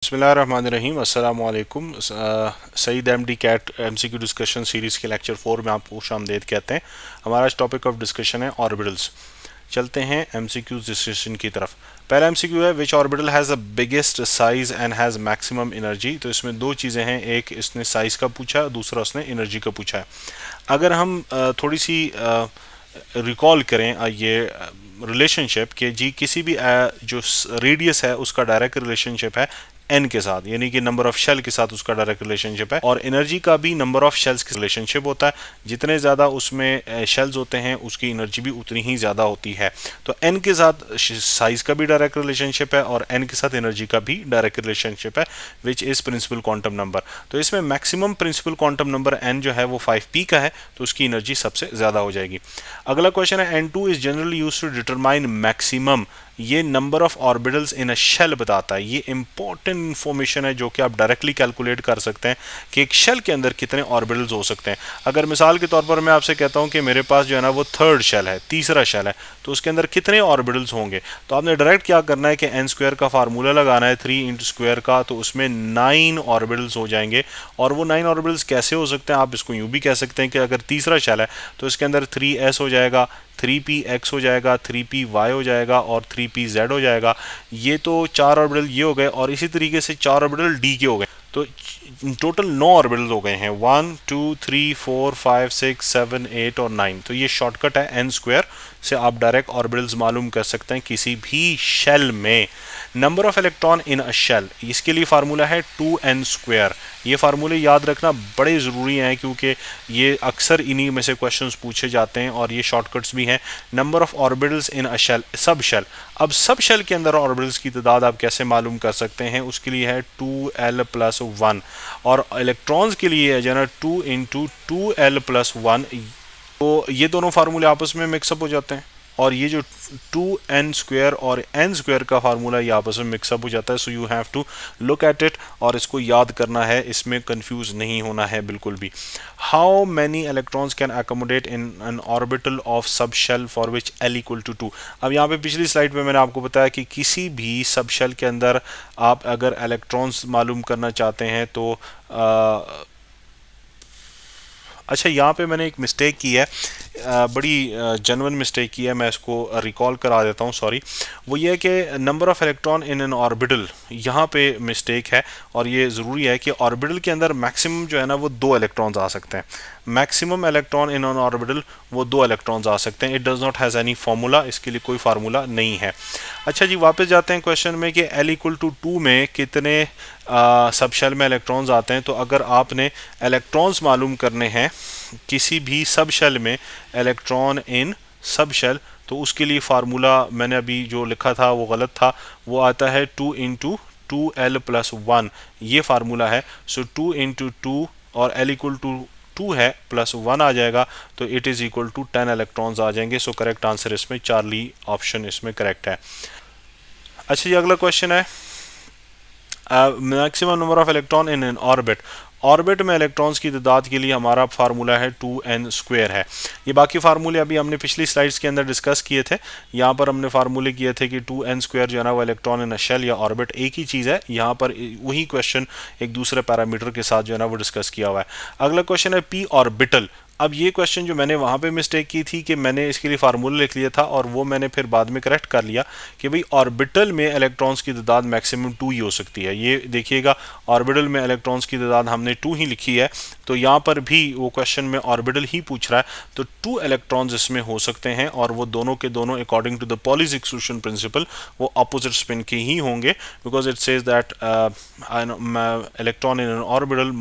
बिस्मिल्लाहिर्रहमानिर्रहीम अस्सलाम वालेकुम। Saeed MD CAT MCQ discussion series के लेक्चर 4 में आपको खुशामदीद कहते हैं। हमारा आज टॉपिक ऑफ डिस्कशन है ऑर्बिटल्स। चलते हैं एमसीक्यू डिस्कशन की तरफ। पहला एमसीक्यू है which orbital has the biggest size and has maximum energy. तो इसमें दो चीज़ें हैं, एक इसने साइज़ का पूछा, दूसरा उसने एनर्जी का पूछा है। अगर हम थोड़ी सी रिकॉल करें ये रिलेशनशिप कि जी किसी भी जो रेडियस है उसका डायरेक्ट रिलेशनशिप है एन के साथ, यानी कि नंबर ऑफ शेल के साथ उसका डायरेक्ट रिलेशनशिप है, और एनर्जी का भी नंबर ऑफ शेल्स के रिलेशनशिप होता है। जितने ज़्यादा उसमें शेल्स होते हैं उसकी एनर्जी भी उतनी ही ज़्यादा होती है। तो एन के साथ साइज का भी डायरेक्ट रिलेशनशिप है और एन के साथ एनर्जी का भी डायरेक्ट रिलेशनशिप है, which is principal quantum number. तो इसमें maximum principal quantum number n जो है वो 5p का है, तो उसकी एनर्जी सबसे ज़्यादा हो जाएगी। अगला क्वेश्चन है n2 is generally use to determine maximum. ये number of orbitals in a shell बताता है। ये इंपॉर्टेंट इंफॉर्मेशन है जो कि आप डायरेक्टली कैलकुलेट कर सकते हैं कि एक शेल के अंदर कितने ऑर्बिटल्स हो सकते हैं। अगर मिसाल के तौर पर मैं आपसे कहता हूं कि मेरे पास जो है ना वो थर्ड शेल है, तीसरा शेल है, तो उसके अंदर कितने ऑर्बिटल्स होंगे, तो आपने डायरेक्ट क्या करना है कि एन स्क्वायर का फार्मूला लगाना है 3 इंटू स्क्वायर का, तो उसमें 9 ऑर्बिटल्स हो जाएंगे। और वो 9 ऑर्बिटल्स कैसे हो सकते हैं, आप इसको यूं भी कह सकते हैं कि अगर तीसरा शेल है तो इसके अंदर 3s हो जाएगा, 3px हो जाएगा, 3py हो जाएगा और 3pz हो जाएगा। ये तो 4 ऑर्बिटल ये हो गए, और इसी तरीके से 4 ऑर्बिटल डी के हो गए। तो टोटल 9 ऑर्बिटल हो गए हैं, 1 2 3 4 5 6 7 8 और 9। तो ये शॉर्टकट है एन स्क्वायर से आप डायरेक्ट ऑर्बिटल्स मालूम कर सकते हैं किसी भी शेल में। Number of electron in a shell, इसके लिए फार्मूला है 2n स्क्वायर। ये फार्मूले याद रखना बड़े ज़रूरी हैं क्योंकि ये अक्सर इन्हीं में से क्वेश्चंस पूछे जाते हैं और ये शॉर्टकट्स भी हैं। Number of orbitals in a shell, sub shell. अब सब शेल के अंदर ऑर्बिटल्स की तादाद आप कैसे मालूम कर सकते हैं, उसके लिए है 2l+1। और इलेक्ट्रॉन्स के लिए है जना 2 इंटू 2l+1। तो ये दोनों फार्मूले आपस में मिक्सअप हो जाते हैं, और ये जो 2n स्क्वायर और n स्क्वायर का फार्मूला ये आपस में मिक्सअप हो जाता है। So you have to look at it और इसको याद करना है, इसमें कंफ्यूज नहीं होना है बिल्कुल भी। How many electrons can accommodate in an orbital of sub shell for which l=2। अब यहाँ पे पिछली स्लाइड में मैंने आपको बताया कि किसी भी सब शेल के अंदर आप अगर इलेक्ट्रॉन्स मालूम करना चाहते हैं तो अच्छा, यहाँ पे मैंने एक मिस्टेक की है, बड़ी जेन्युइन मिस्टेक की है, मैं इसको रिकॉल करा देता हूँ, सॉरी। वो ये है कि number of electron in an orbital, यहाँ पे मिस्टेक है, और ये ज़रूरी है कि ऑर्बिटल के अंदर मैक्सिमम जो है ना वो 2 इलेक्ट्रॉन्स आ सकते हैं। Maximum electron in an orbital वो 2 इलेक्ट्रॉन्स आ सकते हैं। It does not has any formula, इसके लिए कोई फार्मूला नहीं है। अच्छा जी, वापस जाते हैं क्वेश्चन में कि l=2 में कितने सब शेल में इलेक्ट्रॉन्स आते हैं। तो अगर आपने इलेक्ट्रॉन्स मालूम करने हैं किसी भी सब शेल में, इलेक्ट्रॉन इन सब शेल, तो उसके लिए फार्मूला मैंने अभी जो लिखा था वो गलत था। वो आता है 2 इंटू 2l+1, ये फार्मूला है। सो 2 इंटू 2 और l=2 है, +1 आ जाएगा, तो it is equal to 10 electrons आ जाएंगे। सो करेक्ट आंसर इसमें चार्ली ऑप्शन इसमें करेक्ट है। अच्छा जी, अगला क्वेश्चन है maximum number of electron in an orbit. Orbit में इलेक्ट्रॉन्स की तादाद के लिए हमारा फार्मूला है 2n स्क्वायर है। ये बाकी फार्मूले अभी हमने पिछली स्लाइड्स के अंदर डिस्कस किए थे। यहाँ पर हमने फार्मूले किए थे कि 2n स्क्वायर जो है ना वो इलेक्ट्रॉन इन अ शेल या ऑर्बिट एक ही चीज़ है। यहाँ पर वही क्वेश्चन एक दूसरे पैरामीटर के साथ जो है ना वो डिस्कस किया हुआ है। अगला क्वेश्चन है p ऑर्बिटल। अब ये क्वेश्चन जो मैंने वहाँ पे मिस्टेक की थी कि मैंने इसके लिए फार्मूला लिख लिया था, और वो मैंने फिर बाद में करेक्ट कर लिया कि भाई ऑर्बिटल में इलेक्ट्रॉन्स की तादाद मैक्सिमम 2 ही हो सकती है। ये देखिएगा, ऑर्बिटल में इलेक्ट्रॉन्स की तादाद हमने 2 ही लिखी है, तो यहाँ पर भी वो क्वेश्चन में ऑर्बिटल ही पूछ रहा है, तो 2 इलेक्ट्रॉन्स इसमें हो सकते हैं, और वो दोनों के दोनों according to the Pauli's exclusion principle वो अपोजिट स्पिन के ही होंगे, because it says that electron in an orbital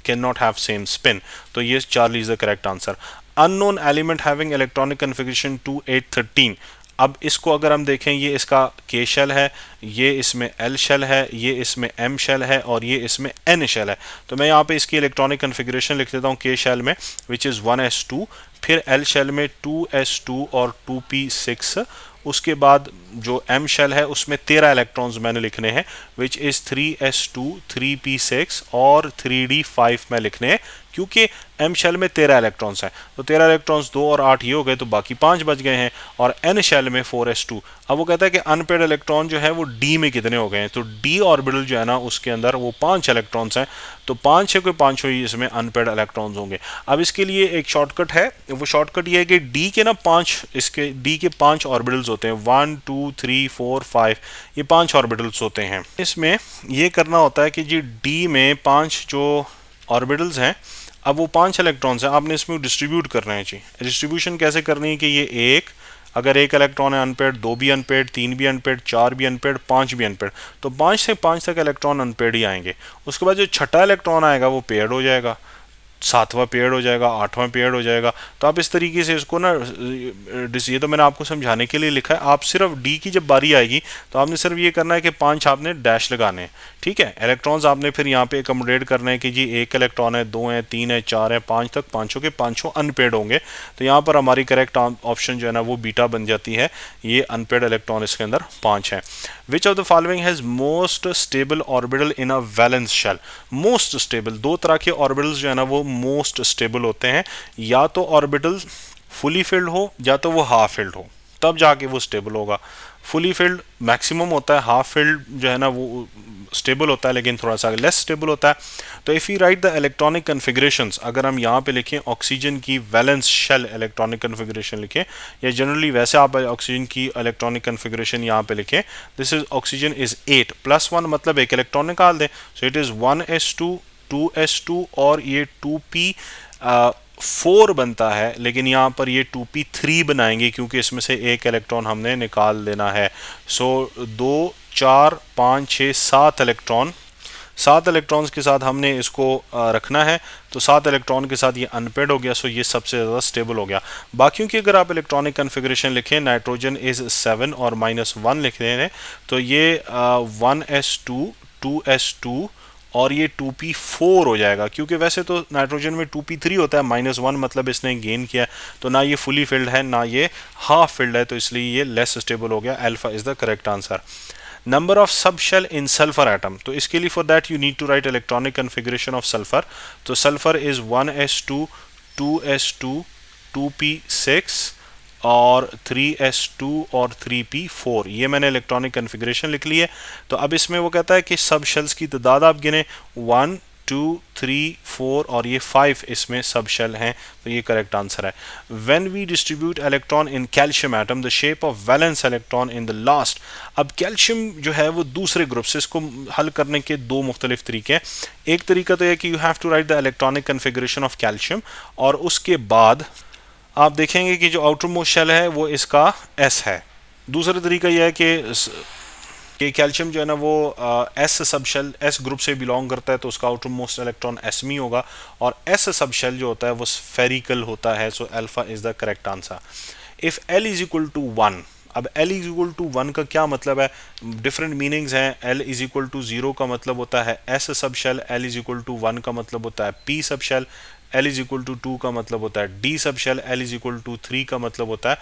cannot have same spin। तो ये Charlie is the correct answer. Unknown element having electronic configuration 2813। अब इसको अगर हम देखें, ये इसका k शेल है, ये इसमें l शेल है, ये इसमें m शेल है, और ये इसमें n शेल है। तो मैं यहाँ पे इसकी इलेक्ट्रॉनिक कन्फिगरेशन लिख देता हूँ k शेल में विच इज़ 1s2, फिर l शेल में 2s2 और 2p6, उसके बाद जो m शेल है उसमें 13 इलेक्ट्रॉन्स मैंने लिखने हैं, विच इज 3s2 3p6 और 3d5 में लिखने हैं, क्योंकि m शेल में 13 इलेक्ट्रॉन्स हैं। तो 13 इलेक्ट्रॉन्स 2 और 8 ये हो गए, तो बाकी 5 बच गए हैं। और n शेल में 4s2। अब वो कहता है कि अनपेड इलेक्ट्रॉन जो है वो d में कितने हो गए हैं, तो d ऑर्बिटल जो है ना उसके अंदर वो 5 इलेक्ट्रॉन्स हैं, तो 5 है कोई 5 ही इसमें अनपेड इलेक्ट्रॉन्स होंगे। अब इसके लिए एक शॉर्टकट है, वो शॉर्टकट ये है कि d के ना 5, इसके d के 5 ऑर्बिटल्स होते हैं, 1 2 3 4 5, ये 5 ऑर्बिटल्स होते हैं। इसमें ये करना होता है कि जी d में 5 जो ऑर्बिटल्स हैं, अब वो 5 इलेक्ट्रॉन्स हैं, आपने इसमें डिस्ट्रीब्यूट करना है जी। डिस्ट्रीब्यूशन कैसे करनी है कि ये एक, अगर एक इलेक्ट्रॉन है अनपेड, 2 भी अनपेड, 3 भी अनपेड, 4 भी अनपेड, 5 भी अनपेड, तो 5 से 5 तक इलेक्ट्रॉन अनपेड ही आएंगे। उसके बाद जो छठा इलेक्ट्रॉन आएगा वो पेयर्ड हो जाएगा, 7वां पेयर्ड हो जाएगा, 8वां पेयर्ड हो जाएगा। तो आप इस तरीके से इसको ना, ये तो मैंने आपको समझाने के लिए लिखा है, आप सिर्फ डी की जब बारी आएगी तो आपने सिर्फ ये करना है कि 5 आपने डैश लगाने हैं, ठीक है। इलेक्ट्रॉन्स आपने फिर यहाँ पे अकोमोडेट करना है कि जी एक इलेक्ट्रॉन है, 2 है, 3 है, 4 है, 5 तक, पाँचों के पाँचों अनपेड होंगे। तो यहाँ पर हमारी करेक्ट ऑप्शन जो है ना वो बीटा बन जाती है, ये अनपेड इलेक्ट्रॉन इसके अंदर 5 है। Which of the following has most stable orbital in a valence shell. Most stable, दो तरह के ऑर्बिटल्स जो है ना वो मोस्ट स्टेबल होते हैं, या तो ऑर्बिटल फुली फिल्ड हो या तो वो हाफ फिल्ड हो, तब जाके वो स्टेबल होगा। फुली फिल्ड मैक्सिमम होता है, हाफ फिल्ड जो है ना वो स्टेबल होता है लेकिन थोड़ा सा लेस स्टेबल होता है। तो if you write the electronic configurations, अगर हम यहाँ पे लिखें ऑक्सीजन की वैलेंस शेल इलेक्ट्रॉनिक कन्फिग्रेशन लिखें, या जनरली वैसे आप ऑक्सीजन की इलेक्ट्रॉनिक कन्फिग्रेशन यहाँ पे लिखें, दिस इज ऑक्सीजन इज 8 + 1, मतलब एक इलेक्ट्रॉन निकाल दें, so it is 1s2 2s2 और ये 2p4 बनता है, लेकिन यहाँ पर ये 2p3 बनाएंगे क्योंकि इसमें से एक इलेक्ट्रॉन हमने निकाल देना है। सो 2 4 5 6 7 इलेक्ट्रॉन, 7 इलेक्ट्रॉन्स के साथ हमने इसको रखना है, तो 7 इलेक्ट्रॉन के साथ ये अनपेड हो गया, सो ये सबसे ज़्यादा स्टेबल हो गया। बाकियों की अगर आप इलेक्ट्रॉनिक कन्फिग्रेशन लिखें, नाइट्रोजन इज़ 7 और -1 लिख रहे हैं, तो ये 1s2 2s2 और ये 2p4 हो जाएगा, क्योंकि वैसे तो नाइट्रोजन में 2p3 होता है, -1 मतलब इसने गेन किया, तो ना ये फुली फिल्ड है ना ये हाफ फिल्ड है, तो इसलिए ये लेस स्टेबल हो गया। Alpha is the correct answer. Number of sub shell in sulphur atom, तो इसके लिए for that you need to write electronic configuration of sulphur. तो sulphur is 1s2 2s2 2p6 और 3s2 और 3p4, ये मैंने इलेक्ट्रॉनिक कन्फिग्रेशन लिख ली है। तो अब इसमें वो कहता है कि सब शेल्स की तादाद आप गिने, 1 2 3 4 और ये 5 इसमें सब शेल हैं, तो ये करेक्ट आंसर है। When we distribute electron in calcium atom the shape of valence electron in the last. अब कैल्शियम जो है वो दूसरे ग्रुप से, इसको हल करने के दो मुख्तलिफ तरीके हैं। एक तरीका तो यह कि you have to write the electronic configuration of calcium, और उसके बाद आप देखेंगे कि जो आउटर मोस्ट शेल है वो इसका S है। दूसरा तरीका यह है कि कैल्शियम जो है ना वो S sub shell, S group से बिलोंग करता है, तो उसका आउटर मोस्ट इलेक्ट्रॉन S में होगा, और S सब शेल जो होता है वो स्फेरिकल होता है, so alpha is the correct answer. If L is equal to 1, अब L इज इक्वल टू 1 का क्या मतलब है, डिफरेंट मीनिंग्स हैं। L इज इक्वल टू 0 का मतलब होता है S sub shell, L is equal to 1 का मतलब होता है P sub shell, L is equal to 2 का मतलब होता है D sub shell, L is equal to 3 का मतलब होता है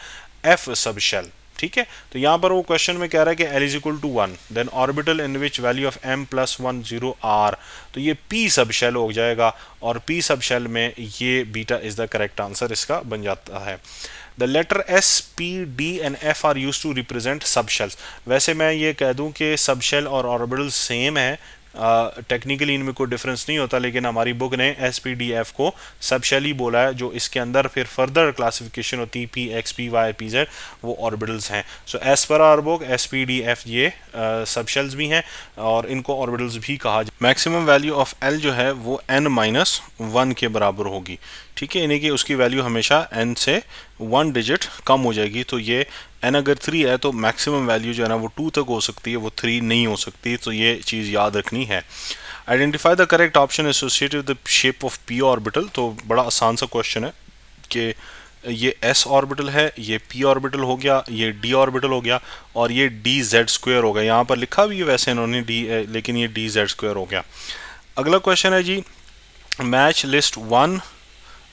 F सब शेल, ठीक है। तो यहाँ पर वो क्वेश्चन में कह रहा है कि L is equal to 1, then orbital in which value of m + 1 0 r, तो ये P सब शेल हो जाएगा, और P सब शेल में ये beta is the correct answer इसका बन जाता है। The letter S, P, D and F are use to represent sub shells. वैसे मैं ये कह दूं कि सब शेल और ऑर्बिटल सेम है, टेक्निकली इनमें कोई डिफरेंस नहीं होता, लेकिन हमारी बुक ने SPDF को सब शेल ही बोला है, जो इसके अंदर फिर फर्दर क्लासिफिकेशन होती है PX, PY, PZ, वो ऑर्बिटल्स हैं। So as per our book SPDF ये सब शेल्स भी हैं और इनको ऑर्बिटल्स भी कहा जाए। मैक्सिमम वैल्यू ऑफ L जो है वो n-1 के बराबर होगी, ठीक है, यानी कि उसकी वैल्यू हमेशा n से 1 डिजिट कम हो जाएगी। तो ये n अगर 3 है तो मैक्सिमम वैल्यू जो है ना वो 2 तक हो सकती है, वो 3 नहीं हो सकती, तो ये चीज़ याद रखनी है। Identify the correct option associated with the shape of p orbital. तो बड़ा आसान सा क्वेश्चन है कि ये s ऑर्बिटल है, ये p ऑर्बिटल हो गया, ये d ऑर्बिटल हो गया, और ये dz² हो गया। यहाँ पर लिखा भी है वैसे इन्होंने d, लेकिन ये dz² हो गया। अगला क्वेश्चन है जी, match list 1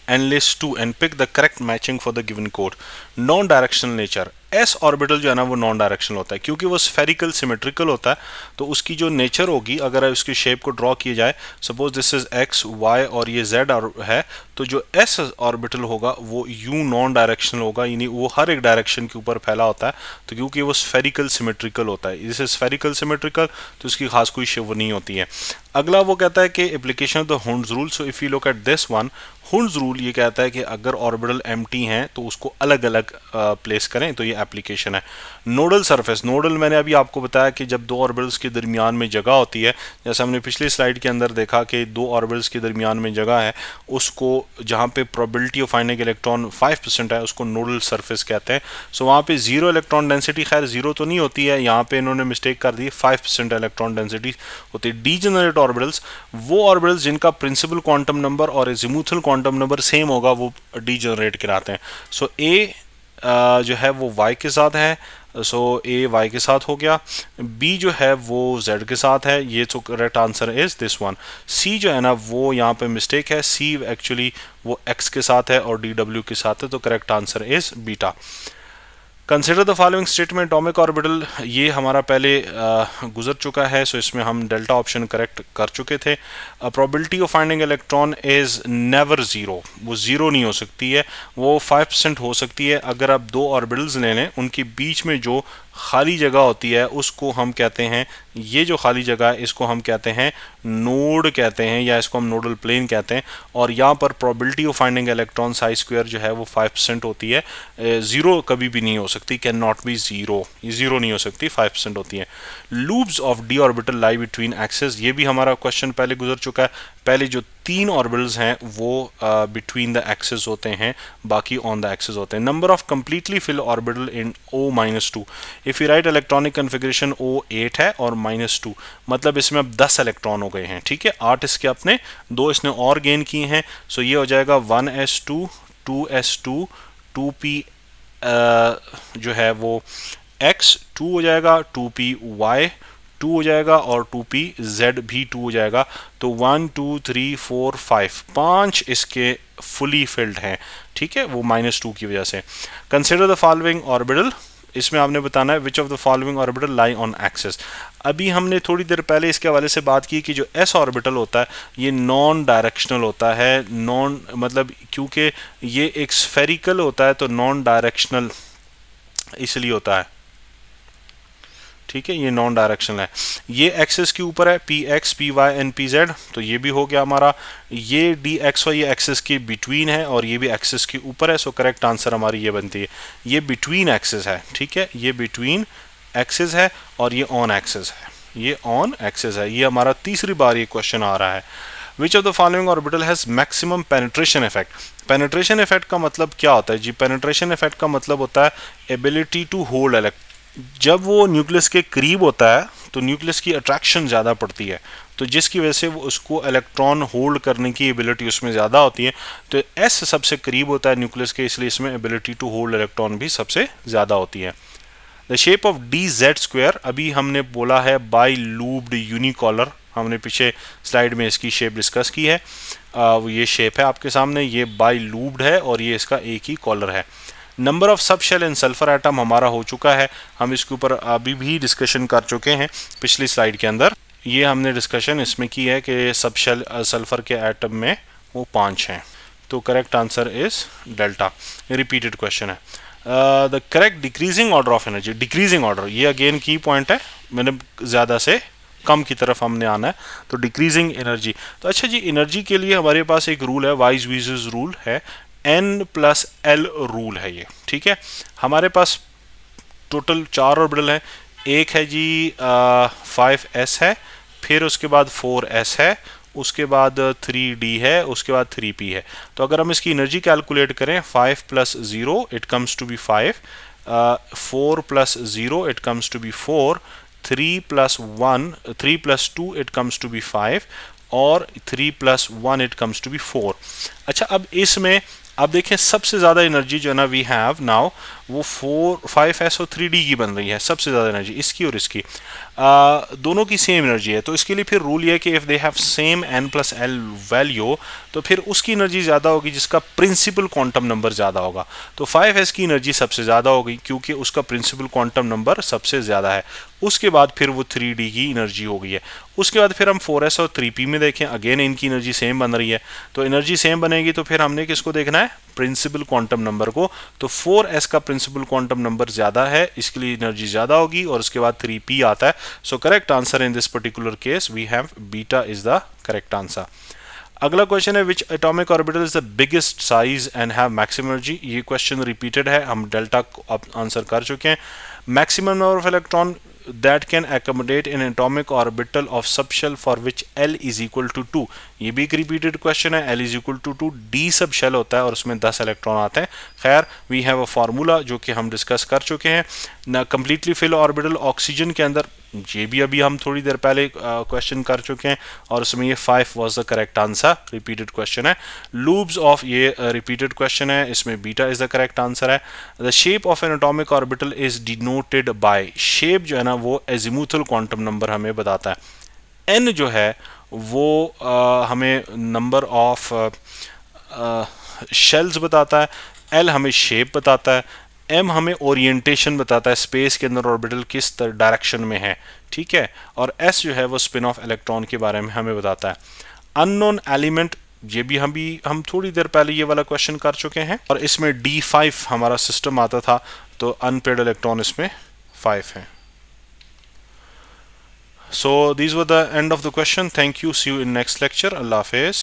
and list 2 and pick the correct matching for the given code. Non-directional nature, S orbital जो है ना वो नॉन डायरेक्शनल होता है, क्योंकि वो स्फेरिकल सिमेट्रिकल होता है। तो उसकी जो नेचर होगी, अगर उसकी शेप को ड्रॉ किया जाए, suppose this is X Y और ये जेड है, तो जो एस ऑर्बिटल होगा वो यू नॉन डायरेक्शनल होगा, यानी वो हर एक डायरेक्शन के ऊपर फैला होता है। तो क्योंकि वो स्फेरिकल सिमेट्रिकल होता है, इसे स्फेरिकल सिमेट्रिकल, तो उसकी खास कोई शेप नहीं होती है। अगला वो कहता है कि application of the Hund's rule. So if you look at this one, Hund's rule ये कहता है कि अगर ऑर्बिटल एम्प्टी हैं तो उसको अलग अलग प्लेस करें, तो ये एप्लीकेशन है। नोडल सरफेस, नोडल मैंने अभी आपको बताया कि जब दो ऑर्बिटल्स के दरमियान में जगह होती है, जैसे हमने पिछली स्लाइड के अंदर देखा कि दो ऑर्बिटल्स के दरमियान में जगह है, उसको जहाँ पे प्रोबेबिलिटी ऑफ फाइंडिंग इलेक्ट्रॉन 5% है, उसको नोडल सरफेस कहते हैं। सो वहाँ पे जीरो इलेक्ट्रॉन डेंसिटी, खैर जीरो तो नहीं होती है, यहाँ पे इन्होंने मिस्टेक कर दी, 5% इलेक्ट्रॉन डेंसिटी होती है। डीजेनरेट ऑर्बिटल्स, वो ऑर्बिटल्स जिनका प्रिंसिपल क्वांटम नंबर और एजिमुथल क्वांटम नंबर सेम होगा, वो डीजेनरेट कहलाते हैं। सो ए जो है वो y के साथ है, सो ए y के साथ हो गया। b जो है वो z के साथ है, ये तो correct answer is this one. c जो है ना वो यहाँ पे मिस्टेक है, c एक्चुअली वो x के साथ है और dw के साथ है, तो correct answer is beta. Consider the following statement atomic orbital, ये हमारा पहले गुजर चुका है, सो इसमें हम डेल्टा ऑप्शन करेक्ट कर चुके थे। Probability of finding electron is never zero, वो ज़ीरो नहीं हो सकती है, वो 5% हो सकती है। अगर आप दो ऑर्बिटल्स ले लें, उनके बीच में जो खाली जगह होती है उसको हम कहते हैं, ये जो खाली जगह है इसको हम कहते हैं नोड कहते हैं, या इसको हम नोडल प्लेन कहते हैं। और यहाँ पर probability of finding electron Sai square जो है वो 5% होती है, ज़ीरो कभी भी नहीं हो सकती, कैन नॉट बी ज़ीरो, ये ज़ीरो नहीं हो सकती, 5% होती है। Loops of D orbital lie between axes, ये भी हमारा क्वेश्चन पहले गुजर चुका है। पहले जो तीन ऑर्बिटल्स हैं वो बिटवीन द एक्सेस होते हैं, बाकी ऑन द एक्सेस होते हैं। Number of completely fill orbital in O-2, if you write electronic configuration O 8 है और -2, मतलब इसमें अब 10 इलेक्ट्रॉन हो गए हैं, ठीक है। 8 इसके अपने, 2 इसने और गेन किए हैं, सो ये हो जाएगा 1s2 2s2 2p जो है वो x 2 हो जाएगा, 2p y 2 हो जाएगा और 2p z भी 2 हो जाएगा। तो 1 2 3 4 5 5 इसके फुली फिल्ड हैं, ठीक है, वो -2 की वजह से। कंसिडर द फॉलोइंग ऑर्बिटल, इसमें आपने बताना है which of the following orbital lie on axis. अभी हमने थोड़ी देर पहले इसके हवाले से बात की कि जो s ऑर्बिटल होता है ये नॉन डायरेक्शनल होता है, नॉन मतलब क्योंकि ये एक स्फेरिकल होता है तो नॉन डायरेक्शनल इसलिए होता है, ठीक है, ये नॉन डायरेक्शनल है। ये एक्सिस के ऊपर है, P X P Y and P Z, तो ये भी हो गया हमारा। ये डी एक्स वाई ये एक्सिस के बिटवीन है और ये भी एक्सिस के ऊपर है, सो करेक्ट आंसर हमारी ये बनती है, ये बिटवीन एक्सिस है, ठीक है, ये बिटवीन एक्सिस है और ये ऑन एक्सिस है, ये ऑन एक्सिस है। ये हमारा तीसरी बार ये क्वेश्चन आ रहा है। Which of the following orbital has maximum penetration effect. Penetration effect का मतलब क्या होता है जी? पेनिट्रेशन इफेक्ट का मतलब होता है एबिलिटी टू होल्ड इलेक्ट्रॉन। जब वो न्यूक्लियस के करीब होता है तो न्यूक्लियस की अट्रैक्शन ज़्यादा पड़ती है, तो जिसकी वजह से वो उसको इलेक्ट्रॉन होल्ड करने की एबिलिटी उसमें ज़्यादा होती है। तो एस सबसे करीब होता है न्यूक्लियस के, इसलिए इसमें एबिलिटी टू होल्ड इलेक्ट्रॉन भी सबसे ज़्यादा होती है। The shape of D Z square, अभी हमने बोला है बाई लूप्ड यूनिकॉलर, हमने पीछे स्लाइड में इसकी शेप डिस्कस की है। ये शेप है आपके सामने, ये बाई लूप्ड है और ये इसका एक ही कॉलर है। Number of sub shell in sulphur atom हमारा हो चुका है, हम इसके ऊपर अभी भी डिस्कशन कर चुके हैं पिछली स्लाइड के अंदर। ये हमने डिस्कशन इसमें की है कि सब शेल सल्फर के एटम में वो 5 हैं, तो correct answer is delta. Repeated question है। The correct decreasing order of energy, decreasing order ये अगेन की पॉइंट है, मैंने ज़्यादा से कम की तरफ हमने आना है, तो डिक्रीजिंग एनर्जी। तो अच्छा जी, एनर्जी के लिए हमारे पास एक रूल है, वाइज वीजेस रूल है, n+l रूल है ये, ठीक है। हमारे पास टोटल 4 ऑर्बिटल है, एक है जी 5s है, फिर उसके बाद 4s है, उसके बाद 3d है, उसके बाद 3p है। तो अगर हम इसकी एनर्जी कैलकुलेट करें, 5 + 0 it comes to be 5, 4 + 0 it comes to be 4, 3 + 2 it comes to be 5 और 3 + 1 इट कम्स टू बी 4। अच्छा, अब इसमें आप देखें सबसे ज़्यादा एनर्जी जो है ना वी हैव नाउ, वो 5s और 3d की बन रही है, सबसे ज़्यादा एनर्जी इसकी और इसकी दोनों की सेम एनर्जी है। तो इसके लिए फिर रूल ये है कि if they have same n+l value तो फिर उसकी एनर्जी ज़्यादा होगी जिसका प्रिंसिपल क्वांटम नंबर ज़्यादा होगा। तो 5s की एनर्जी सबसे ज़्यादा होगी क्योंकि उसका प्रिंसिपल क्वांटम नंबर सबसे ज़्यादा है। उसके बाद फिर वो 3d की एनर्जी हो गई है। उसके बाद फिर हम 4s और 3p में देखें, अगेन इनकी एनर्जी सेम बन रही है। तो एनर्जी सेम बनेगी तो फिर हमने किसको देखना है, प्रिंसिपल क्वांटम नंबर को। तो 4s का प्रिंसिपल क्वांटम नंबर ज़्यादा है, इसके लिए एनर्जी ज़्यादा होगी, और उसके बाद 3p आता है। So correct answer in this particular case we have beta is the correct answer. अगला क्वेश्चन है which atomic orbital is the biggest size and have maximum energy. ये क्वेश्चन रिपीटेड है, हम डेल्टा आंसर कर चुके हैं। Maximum number of electron that can accommodate an atomic orbital of subshell for which L is equal to 2। ये भी एक repeated question है। L is equal to 2, D sub shell होता है और उसमें 10 इलेक्ट्रॉन आते हैं। खैर वी हैव अ फार्मूला जो कि हम डिस्कस कर चुके हैं ना। कंप्लीटली फिल ऑर्बिटल ऑक्सीजन के अंदर, ये भी अभी हम थोड़ी देर पहले क्वेश्चन कर चुके हैं और उसमें ये 5 was the correct answer, repeated question है। लूब्स ऑफ, ये रिपीटेड क्वेश्चन है, इसमें beta is the correct answer है। The shape of an atomic orbital is denoted by, shape जो है ना वो एजिमुथल क्वांटम नंबर हमें बताता है। एन जो है वो हमें नंबर ऑफ शेल्स बताता है, एल हमें शेप बताता है, एम हमें ओरिएंटेशन बताता है स्पेस के अंदर ऑर्बिटल किस डायरेक्शन में है, ठीक है, और एस जो है वो स्पिन ऑफ इलेक्ट्रॉन के बारे में हमें बताता है। अननोन एलिमेंट, ये भी हम थोड़ी देर पहले ये वाला क्वेश्चन कर चुके हैं और इसमें D5 हमारा सिस्टम आता था, तो अनपेड इलेक्ट्रॉन इसमें 5 है। So these were the end of the question. Thank you. See you in next lecture. Allah Hafiz.